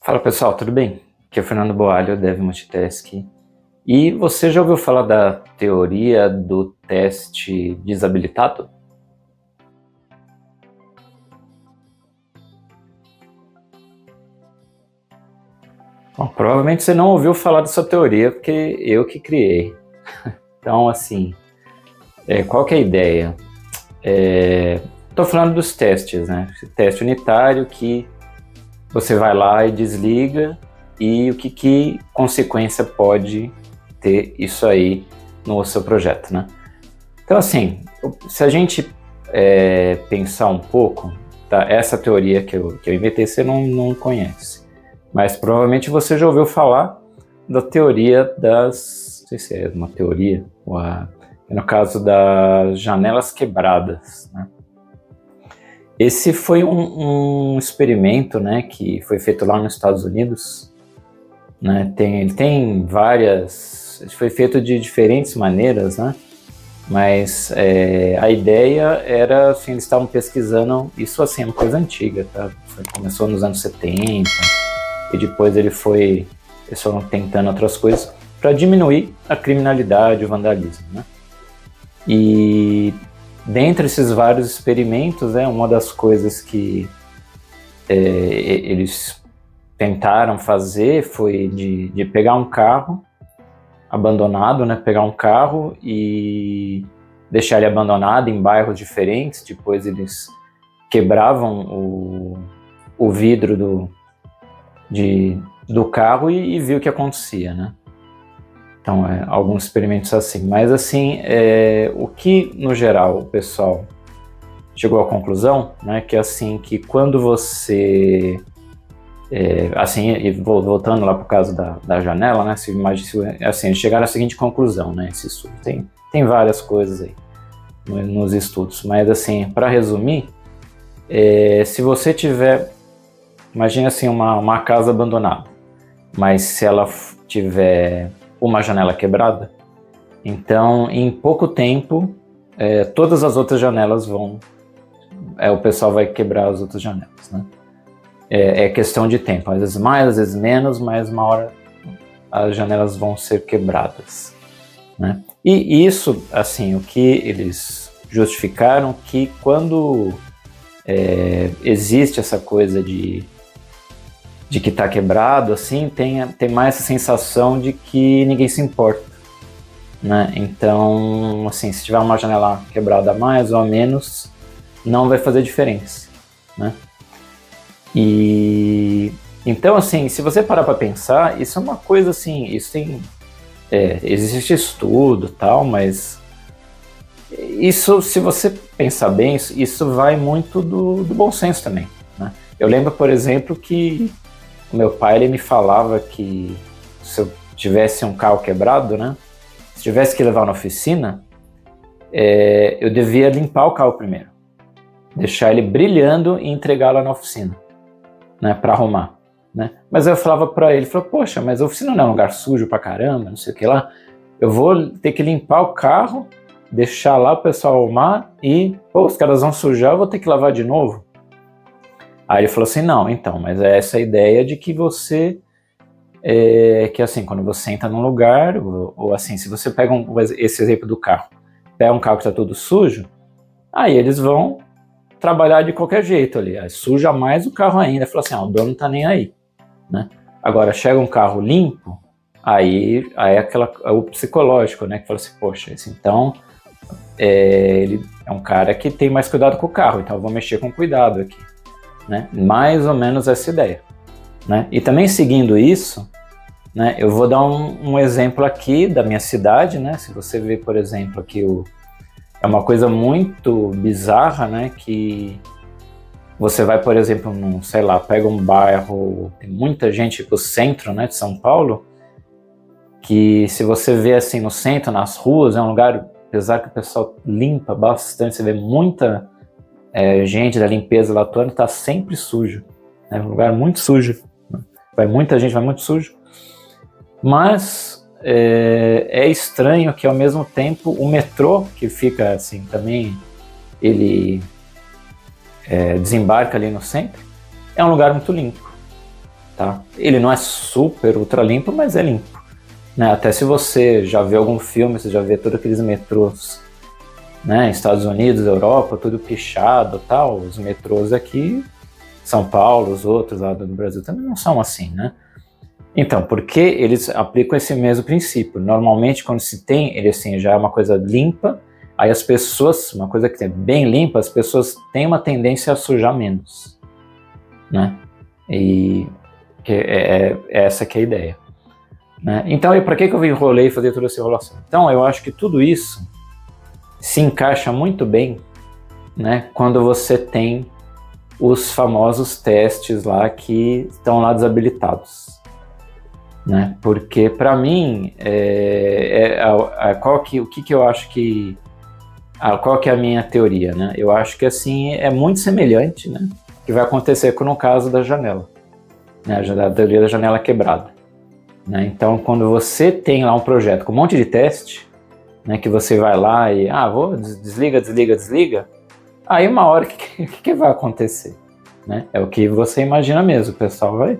Fala pessoal, tudo bem? Aqui é o Fernando Boalho, Dev Multitask. E você já ouviu falar da teoria do teste desabilitado? Bom, provavelmente você não ouviu falar dessa teoria porque eu que criei. Então, assim, qual que é a ideia? Estou falando dos testes, né? Esse teste unitário que você vai lá e desliga, e o que consequência pode ter isso aí no seu projeto, né? Então, assim, se a gente pensar um pouco, tá? Essa teoria que eu inventei você não conhece, mas provavelmente você já ouviu falar da teoria das... Não sei se é uma teoria, no caso das janelas quebradas, né? Esse foi um experimento, né, que foi feito lá nos Estados Unidos, né? Ele tem várias... Foi feito de diferentes maneiras, né? Mas a ideia era, assim, eles estavam pesquisando, isso assim, é uma coisa antiga, tá? Começou nos anos 70, e depois eles foram tentando outras coisas para diminuir a criminalidade, o vandalismo, né? E dentre esses vários experimentos, uma das coisas que eles tentaram fazer foi de pegar um carro abandonado, né? Pegar um carro e deixar ele abandonado em bairros diferentes. Depois eles quebravam o vidro do carro e viu o que acontecia, né? Então, alguns experimentos assim. Mas, assim, o que, no geral, o pessoal chegou à conclusão, né, que, assim, que quando você... assim, e voltando lá para o caso da janela, né, assim, eles chegaram à seguinte conclusão, né, esse estudo. Tem várias coisas aí nos estudos, mas, assim, para resumir, se você tiver... Imagina, assim, uma casa abandonada, mas se ela tiver uma janela quebrada, então em pouco tempo todas as outras janelas vão... o pessoal vai quebrar as outras janelas, né? É questão de tempo, às vezes mais, às vezes menos, mas uma hora as janelas vão ser quebradas, né? E isso, assim, o que eles justificaram, que quando existe essa coisa de que está quebrado, assim, tem mais essa sensação de que ninguém se importa, né? Então, assim, se tiver uma janela quebrada a mais ou a menos, não vai fazer diferença, né? E então, assim, se você parar para pensar, isso é uma coisa assim, isso tem... existe estudo e tal, mas isso, se você pensar bem, isso vai muito do bom senso também, né? Eu lembro, por exemplo, que o meu pai, ele me falava que se eu tivesse um carro quebrado, né, se tivesse que levar na oficina, eu devia limpar o carro primeiro, deixar ele brilhando e entregar lá na oficina, né, para arrumar, né? Mas eu falava para ele, poxa, mas a oficina não é um lugar sujo pra caramba, não sei o que lá, eu vou ter que limpar o carro, deixar lá o pessoal arrumar e, os caras vão sujar, eu vou ter que lavar de novo. Aí ele falou assim, não, então, mas é essa ideia de que você, que assim, quando você entra num lugar, ou assim, se você pega esse exemplo do carro, pega um carro que está todo sujo, aí eles vão trabalhar de qualquer jeito ali, aí suja mais o carro ainda, fala assim, o dono não tá nem aí, né? Agora, chega um carro limpo, aí é o psicológico, né, que fala assim, poxa, então, ele é um cara que tem mais cuidado com o carro, então eu vou mexer com cuidado aqui, né? Mais ou menos essa ideia, né? E também seguindo isso, né, eu vou dar um exemplo aqui da minha cidade, né? Se você ver, por exemplo, aqui é uma coisa muito bizarra, né? Que você vai, por exemplo, sei lá, pega um bairro, tem muita gente pro centro, né, de São Paulo, que se você vê assim no centro, nas ruas, é um lugar, apesar que o pessoal limpa bastante, você vê muita gente da limpeza lá atuando, tá sempre sujo, é um lugar muito sujo, vai muita gente, vai muito sujo, mas é estranho que ao mesmo tempo o metrô, que fica assim também, ele desembarca ali no centro, é um lugar muito limpo, tá? Ele não é super ultra limpo, mas é limpo, né? Até se você já viu algum filme, você já vê todos aqueles metrôs, né? Estados Unidos, Europa, tudo pichado e tal. Os metrôs aqui, São Paulo, os outros lá do Brasil também não são assim, né? Então, porque eles aplicam esse mesmo princípio. Normalmente, quando se tem, ele assim, já é uma coisa limpa, aí as pessoas, uma coisa que é bem limpa, as pessoas têm uma tendência a sujar menos, né? E essa que é a ideia, né? Então, para que eu enrolei e fazer toda essa enrolação? Então, eu acho que tudo isso se encaixa muito bem, né, quando você tem os famosos testes lá que estão lá desabilitados, né? Porque para mim, qual que é a minha teoria, né? Eu acho que assim é muito semelhante, né, que vai acontecer no caso da janela, né, a teoria da janela quebrada, né? Então, quando você tem lá um projeto com um monte de teste, né, que você vai lá e desliga, aí uma hora que vai acontecer, né? É o que você imagina mesmo, o pessoal vai,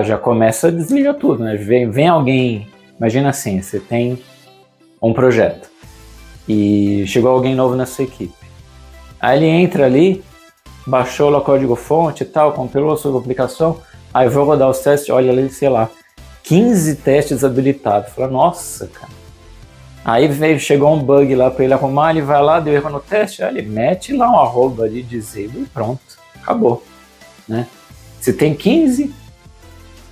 já começa a desligar tudo, né? Vem alguém, imagina assim, você tem um projeto e chegou alguém novo na sua equipe, aí ele entra ali, baixou lá o código-fonte e tal, compilou a sua aplicação, aí vou rodar os testes, olha ali, sei lá, 15 testes desabilitados, fala, nossa, cara. Aí chegou um bug lá para ele arrumar, ele vai lá, deu erro no teste, aí ele mete lá um arroba ali, disable e pronto, acabou, né? Se tem 15,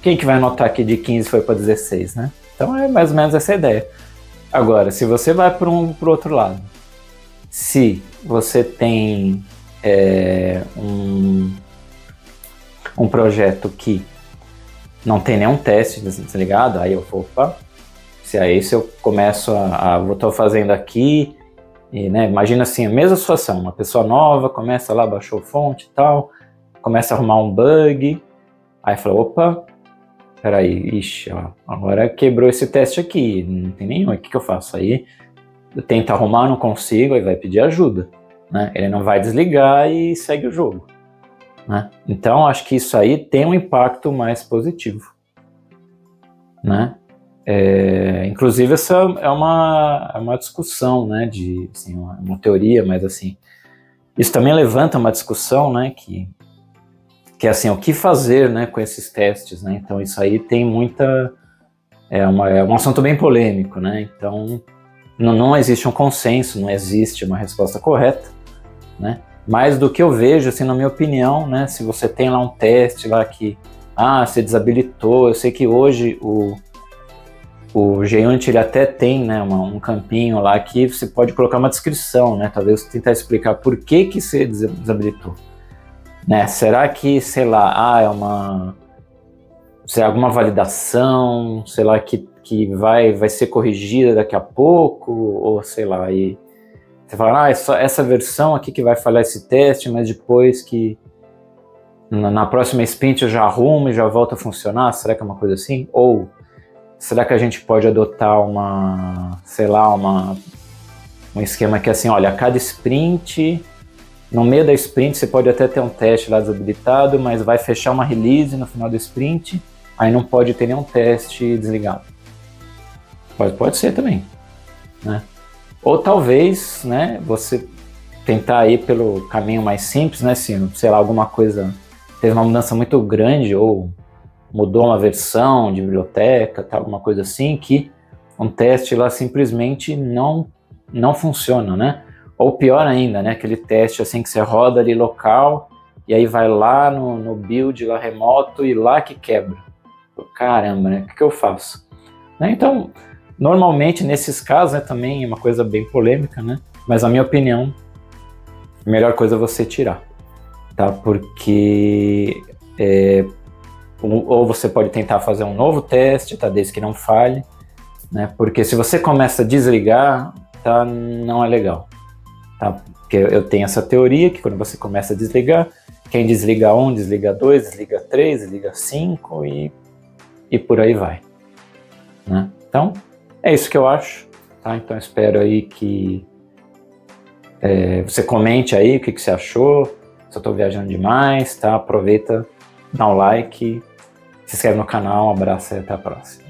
quem que vai notar que de 15 foi para 16, né? Então é mais ou menos essa a ideia. Agora, se você vai para o outro lado, se você tem um projeto que não tem nenhum teste desligado, aí eu vou, opa, se eu começo estou fazendo aqui, e, né, imagina assim, a mesma situação, uma pessoa nova começa lá, baixou fonte e tal, começa a arrumar um bug, aí fala, opa, peraí, ixi, ó, agora quebrou esse teste aqui, não tem nenhum, o que eu faço? Aí eu tento arrumar, não consigo, aí vai pedir ajuda, né? Ele não vai desligar e segue o jogo, né? Então acho que isso aí tem um impacto mais positivo, né? Inclusive essa é uma discussão, né, assim, uma teoria, mas assim, isso também levanta uma discussão, né, que é assim, o que fazer, né, com esses testes, né? Então isso aí tem é um assunto bem polêmico, né? Então não existe um consenso, não existe uma resposta correta, né? Mas do que eu vejo, assim, na minha opinião, né, se você tem lá um teste lá que você desabilitou, eu sei que hoje o GUnit ele até tem, né, um campinho lá que você pode colocar uma descrição, né, talvez tentar explicar por que você desabilitou, né? Será que, sei lá, alguma validação, sei lá, que vai ser corrigida daqui a pouco, ou sei lá, e você fala, é só essa versão aqui que vai falhar esse teste, mas depois que na próxima sprint eu já arrumo e já volta a funcionar, será que é uma coisa assim? Ou será que a gente pode adotar um esquema que é assim, olha, a cada sprint, no meio da sprint você pode até ter um teste lá desabilitado, mas vai fechar uma release no final do sprint, aí não pode ter nenhum teste desligado. Pode ser também, né? Ou talvez, né, você tentar ir pelo caminho mais simples, né, se, sei lá, alguma coisa teve uma mudança muito grande ou mudou uma versão de biblioteca, tá, alguma coisa assim, que um teste lá simplesmente não funciona, né? Ou pior ainda, né, aquele teste assim que você roda ali local e aí vai lá no build lá remoto e lá que quebra. Caramba, né, o que eu faço? Né, então, normalmente nesses casos, né, também é uma coisa bem polêmica, né, mas na minha opinião, a melhor coisa é você tirar, tá? Porque ou você pode tentar fazer um novo teste, tá? Desde que não falhe, né? Porque se você começa a desligar, tá? Não é legal, tá? Porque eu tenho essa teoria que quando você começa a desligar, quem desliga 1, desliga 2, desliga 3, desliga 5 e por aí vai, né? Então, é isso que eu acho, tá? Então espero aí que você comente aí o que você achou, se eu tô viajando demais, tá? Aproveita, dá um like, Se inscreve no canal, um abraço e até a próxima.